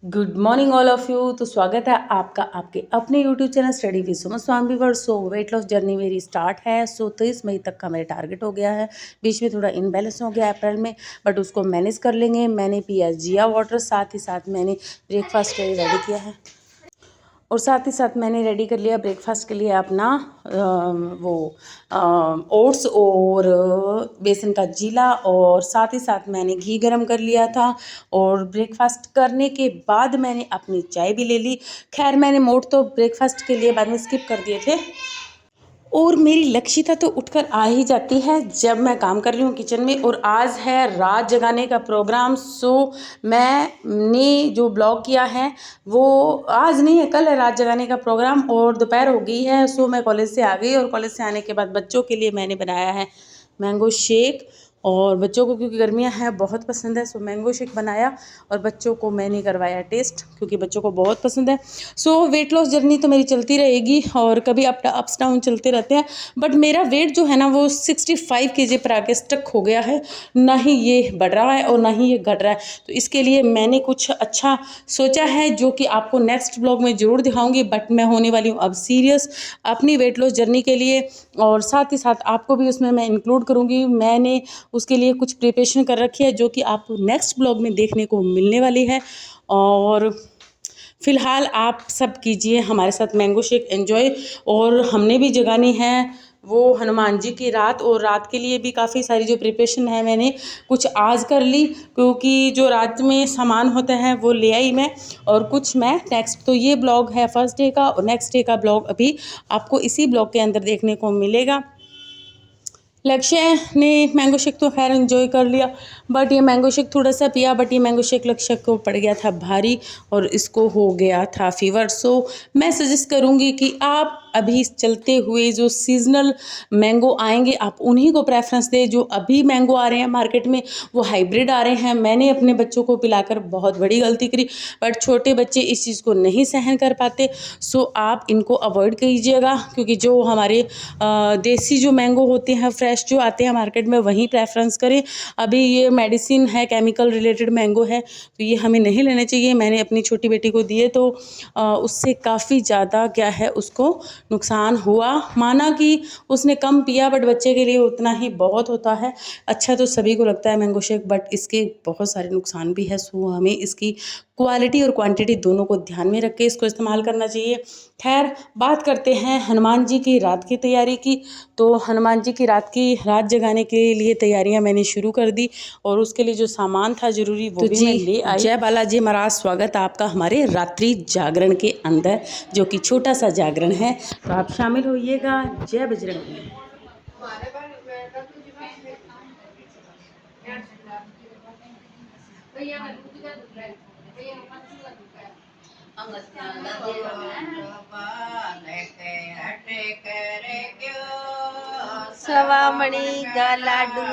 Good morning all of you. तो स्वागत है आपका आपके अपने YouTube channel study with Suman Swami were. So weight loss journey मेरी स्टार्ट है। सो 23 मई तक का मेरा टारगेट हो गया है। बीच में थोड़ा इनबैलेंस हो गया अप्रैल में, बट उसको मैनेज कर लेंगे। मैंने पिया जिया वाटर, साथ ही साथ मैंने ब्रेकफास्ट रेडी किया है और साथ ही साथ मैंने रेडी कर लिया ब्रेकफास्ट के लिए अपना वो ओट्स और बेसन का जीला, और साथ ही साथ मैंने घी गरम कर लिया था। और ब्रेकफास्ट करने के बाद मैंने अपनी चाय भी ले ली। खैर मैंने मोड तो ब्रेकफास्ट के लिए बाद में स्किप कर दिए थे। और मेरी लक्षिता तो उठकर आ ही जाती है जब मैं काम कर रही हूँ किचन में। और आज है रात जगाने का प्रोग्राम। सो मैंने जो ब्लॉग किया है वो आज नहीं है, कल है रात जगाने का प्रोग्राम। और दोपहर हो गई है। सो मैं कॉलेज से आ गई और कॉलेज से आने के बाद बच्चों के लिए मैंने बनाया है मैंगो शेक। और बच्चों को क्योंकि गर्मियां हैं बहुत पसंद है, सो मैंगो शेक बनाया। और बच्चों को मैंने करवाया टेस्ट क्योंकि बच्चों को बहुत पसंद है। सो वेट लॉस जर्नी तो मेरी चलती रहेगी और कभी अप्स डाउन चलते रहते हैं। बट मेरा वेट जो है ना वो 65 kg पर आके स्टक हो गया है। ना ही ये बढ़ रहा है और ना ही ये घट रहा है। तो इसके लिए मैंने कुछ अच्छा सोचा है जो कि आपको नेक्स्ट ब्लॉग में ज़रूर दिखाऊंगी। बट मैं होने वाली हूँ अब सीरियस अपनी वेट लॉस जर्नी के लिए, और साथ ही साथ आपको भी उसमें मैं इंक्लूड करूँगी। मैंने उसके लिए कुछ प्रिपरेशन कर रखी है जो कि आपको नेक्स्ट ब्लॉग में देखने को मिलने वाली है। और फ़िलहाल आप सब कीजिए हमारे साथ मैंगो शेक एंजॉय। और हमने भी जगानी है वो हनुमान जी की रात, और रात के लिए भी काफ़ी सारी जो प्रिपरेशन है मैंने कुछ आज कर ली, क्योंकि जो रात में सामान होता है वो ले आई मैं, और कुछ मैं नेक्स्ट। तो ये ब्लॉग है फर्स्ट डे का, और नेक्स्ट डे का ब्लॉग अभी आपको इसी ब्लॉग के अंदर देखने को मिलेगा। लक्ष्य ने मैंगो शेक तो खैर एंजॉय कर लिया, बट ये मैंगो शेक थोड़ा सा पिया, बट ये मैंगो शेक लक्ष्य को पड़ गया था भारी और इसको हो गया था फीवर। सो मैं सजेस्ट करूँगी कि आप अभी चलते हुए जो सीजनल मैंगो आएंगे आप उन्हीं को प्रेफरेंस दें। जो अभी मैंगो आ रहे हैं मार्केट में वो हाइब्रिड आ रहे हैं। मैंने अपने बच्चों को पिलाकर बहुत बड़ी गलती करी, बट छोटे बच्चे इस चीज़ को नहीं सहन कर पाते। सो आप इनको अवॉइड कीजिएगा, क्योंकि जो हमारे देसी जो मैंगो होते हैं फ्रेश जो आते हैं मार्केट में वहीं प्रेफरेंस करें। अभी ये मेडिसिन है, केमिकल रिलेटेड मैंगो है, तो ये हमें नहीं लेने चाहिए। मैंने अपनी छोटी बेटी को दिए तो उससे काफ़ी ज़्यादा क्या है उसको नुकसान हुआ। माना कि उसने कम पिया, बट बच्चे के लिए उतना ही बहुत होता है। अच्छा तो सभी को लगता है मैंगो शेक, बट इसके बहुत सारे नुकसान भी है। सो हमें इसकी क्वालिटी और क्वांटिटी दोनों को ध्यान में रख के इसको इस्तेमाल करना चाहिए। खैर बात करते हैं हनुमान जी की रात की तैयारी की। तो हनुमान जी की रात जगाने के लिए तैयारियां मैंने शुरू कर दी, और उसके लिए जो सामान था जरूरी वो भी मैं ले आई। जय बालाजी महाराज, स्वागत है आपका हमारे रात्रि जागरण के अंदर, जो कि छोटा सा जागरण है। तो आप शामिल होइएगा। जय बजरंग। સવામણી ગા લાડુ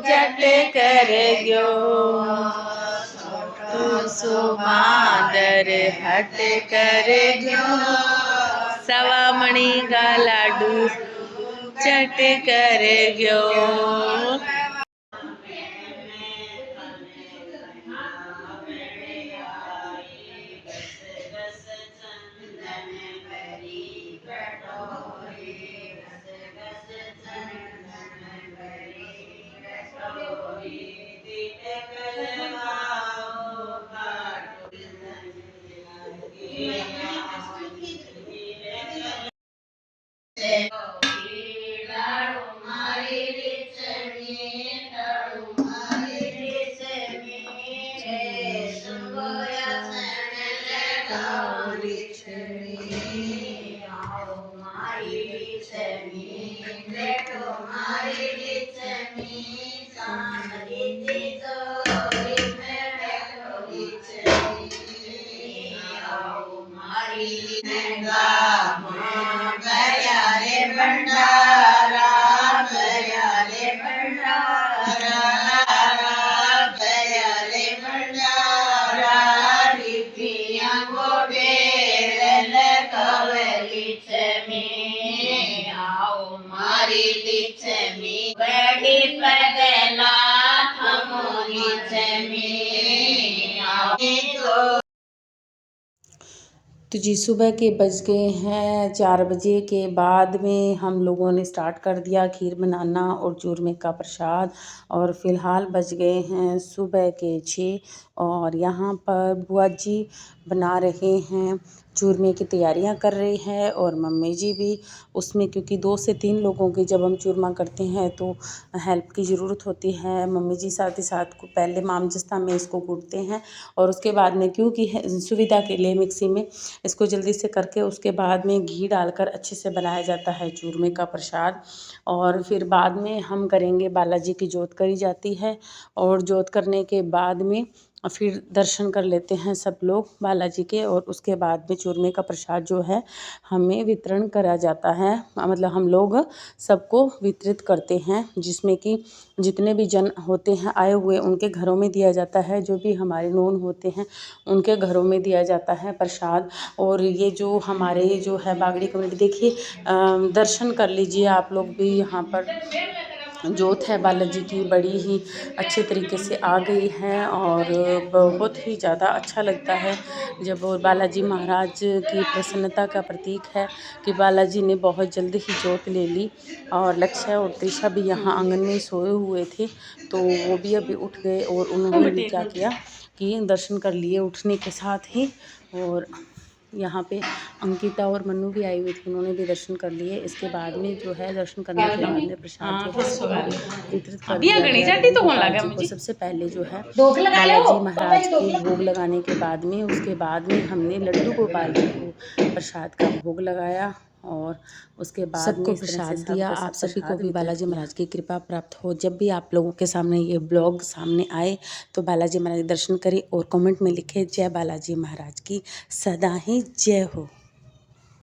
જટ કર ગયો સુમાદર હટ કર ગયો સવામણી ગા લાડુ ચટ કર ગયો। तो जी सुबह के बज गए हैं 4 बजे के बाद में हम लोगों ने स्टार्ट कर दिया खीर बनाना और चूरमे का प्रसाद। और फ़िलहाल बज गए हैं सुबह के 6 और यहाँ पर बुआ जी बना रहे हैं, चूरमे की तैयारियां कर रही है और मम्मी जी भी उसमें, क्योंकि 2 से 3 लोगों के जब हम चूरमा करते हैं तो हेल्प की ज़रूरत होती है। मम्मी जी साथ ही साथ को पहले मामजस्ता में इसको कूटते हैं और उसके बाद में, क्योंकि सुविधा के लिए मिक्सी में इसको जल्दी से करके उसके बाद में घी डालकर अच्छे से बनाया जाता है चूरमे का प्रसाद। और फिर बाद में हम करेंगे, बालाजी की जोत करी जाती है और जोत करने के बाद में फिर दर्शन कर लेते हैं सब लोग बालाजी के। और उसके बाद में चूरमे का प्रसाद जो है हमें वितरण करा जाता है, मतलब हम लोग सबको वितरित करते हैं, जिसमें कि जितने भी जन होते हैं आए हुए उनके घरों में दिया जाता है, जो भी हमारे नोन होते हैं उनके घरों में दिया जाता है प्रसाद। और ये जो हमारे जो है बागड़ी कम्युनिटी, देखिए दर्शन कर लीजिए आप लोग भी, यहाँ पर जोत है बालाजी की बड़ी ही अच्छे तरीके से आ गई है और बहुत ही ज़्यादा अच्छा लगता है जब बालाजी महाराज की प्रसन्नता का प्रतीक है कि बालाजी ने बहुत जल्द ही जोत ले ली। और लक्ष्य और त्रिशा भी यहाँ आंगन में सोए हुए थे, तो वो भी अभी उठ गए और उन्होंने भी क्या किया कि दर्शन कर लिए उठने के साथ ही। और यहाँ पे अंकिता और मन्नू भी आई हुई थी, उन्होंने भी दर्शन कर लिए। इसके बाद में जो है दर्शन करने के बाद में प्रसाद जो है सबको वितरित कर दिया गया रवि गोपाल जी को। सबसे पहले जो है बालाजी महाराज के भोग लगाने के बाद में, उसके बाद में हमने लड्डू गोपाल जी को प्रसाद का भोग लगाया और उसके बाद सबको प्रसाद दिया। आप सभी को भी बालाजी महाराज की कृपा प्राप्त हो। जब भी आप लोगों के सामने ये ब्लॉग सामने आए तो बालाजी महाराज दर्शन करें और कमेंट में लिखें जय बालाजी महाराज की सदा ही जय हो।